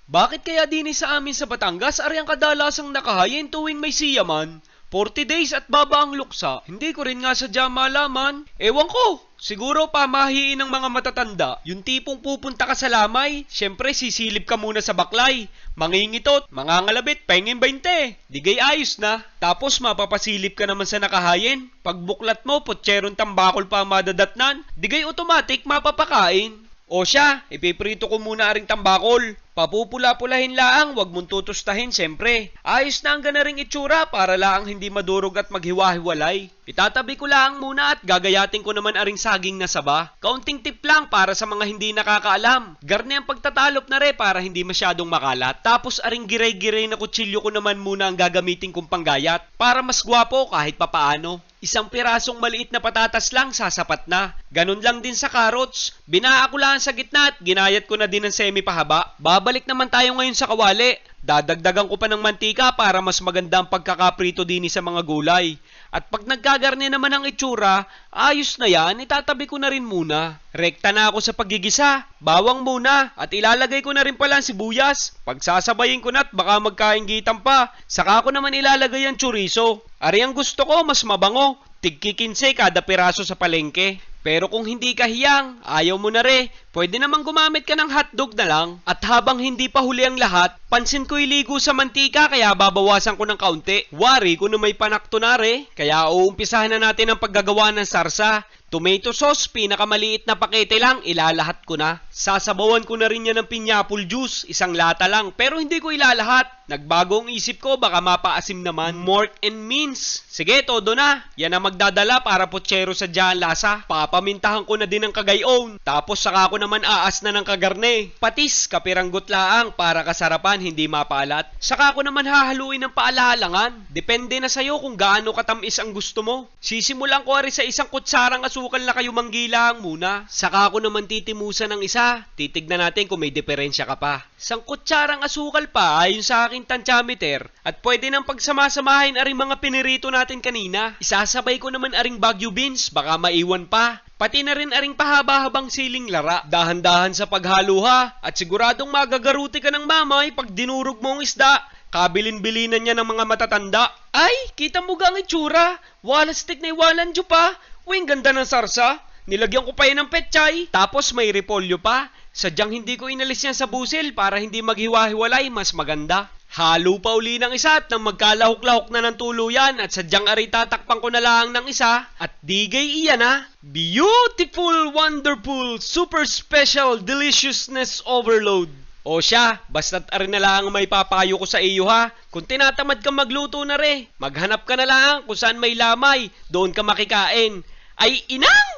Bakit kaya din sa amin sa Batangas ari ang kadalasang nakahayin tuwing may siyaman? 40 days at baba ang luksa. Hindi ko rin nga sadya malaman. Ewan ko. Siguro pamahiin ng mga matatanda. Yung tipong pupunta ka sa lamay, syempre sisilip ka muna sa baklay. Mangingitot, mangangalabit, pengin 20. Digay ayos na. Tapos mapapasilip ka naman sa nakahayin. Pagbuklat mo, potserong tambakol pa madadatnan. Digay automatic mapapakain. O siya, ipiprito ko muna aring tambakol. Papupula-pulahin laang, wag mong tutustahin siyempre. Ayos na ang ganaring itsura para laang hindi madurog at maghiwa-hiwalay. Itatabi ko laang muna at gagayatin ko naman aring saging na saba. Kaunting tip lang para sa mga hindi nakakaalam. Garne ang pagtatalop na para hindi masyadong makalat. Tapos aring giray-giray na kutsilyo ko naman muna ang gagamitin kong panggayat para mas gwapo kahit papaano. Isang pirasong maliit na patatas lang sasapat na. Ganun lang din sa carrots. Binaa ko lang sa gitna at ginayat ko na din ng semi-pahaba. Babalik naman tayo ngayon sa kawali. Dadagdagan ko pa ng mantika para mas maganda ang pagkakaprito din sa mga gulay. At pag nagkagarne naman ang itsura, ayos na yan, itatabi ko na rin muna. Rekta na ako sa paggigisa, bawang muna, at ilalagay ko na rin pala ang sibuyas. Pagsasabayin ko na at baka magkaingitan pa, saka ko naman ilalagay ang chorizo. Ari ang gusto ko, mas mabango, tig-15 kada piraso sa palengke. Pero kung hindi ka hiyang, ayaw mo na pwede naman gumamit ka ng hotdog na lang. At habang hindi pa huli ang lahat, pansin ko iligo sa mantika kaya babawasan ko ng kaunti. Wari ko na may panakto na kaya uumpisahan na natin ang paggagawa ng sarsa. Tomato sauce, pinakamaliit na pakete lang, ilalahat ko na. Sasabawan ko na rin yan ng pineapple juice, isang lata lang, pero hindi ko ilalahat. Nagbago ang isip ko, baka mapaasim naman. Pork and mince. Sige, todo na. Yan ang magdadala para potsero sa dyan lasa. Papamintahan ko na din ng kagayon. Tapos saka ko naman aas na ng kagarne. Patis, kapiranggot laang para kasarapan, hindi mapalat. Saka ko naman hahaluin ng paalalangan. Depende na sa'yo kung gaano katamis ang gusto mo. Sisimulan ko rin sa isang kutsarang asukal na kayo manggilang muna. Saka ko naman titimusan ng isa. Titignan natin kung may diferensya ka pa. Isang kutsarang asukal pa ayon sa aking tantyameter. At pwede nang pagsamasamahin aring mga pinirito natin kanina. Isasabay ko naman aring Baguio beans, baka maiwan pa. Pati na rin aring pahaba-habang siling lara. Dahan-dahan sa paghalo ha. At siguradong magagaruti ka ng mamay pag dinurog mo ang isda. Kabilin-bilinan niya ng mga matatanda. Ay, kita mo ga ang itsura. Walastik na iwalan dyo pa. Uy, ganda ng sarsa. Nilagyan ko pa yan ng petchay. Tapos may repolyo pa. Sadyang hindi ko inalis yan sa busil para hindi maghiwa-hiwalay, mas maganda. Halo pa uli ng isa at nang magkalahok-lahok na ng tuluyan at sadyang ari tatakpan ko na lang ng isa at digay iyan ha. Beautiful, wonderful, super special, deliciousness overload. O siya, basta't ari na lang may papayo ko sa iyo ha. Kung tinatamad kang magluto na maghanap ka na lang kung saan may lamay, doon ka makikain. Ay inang!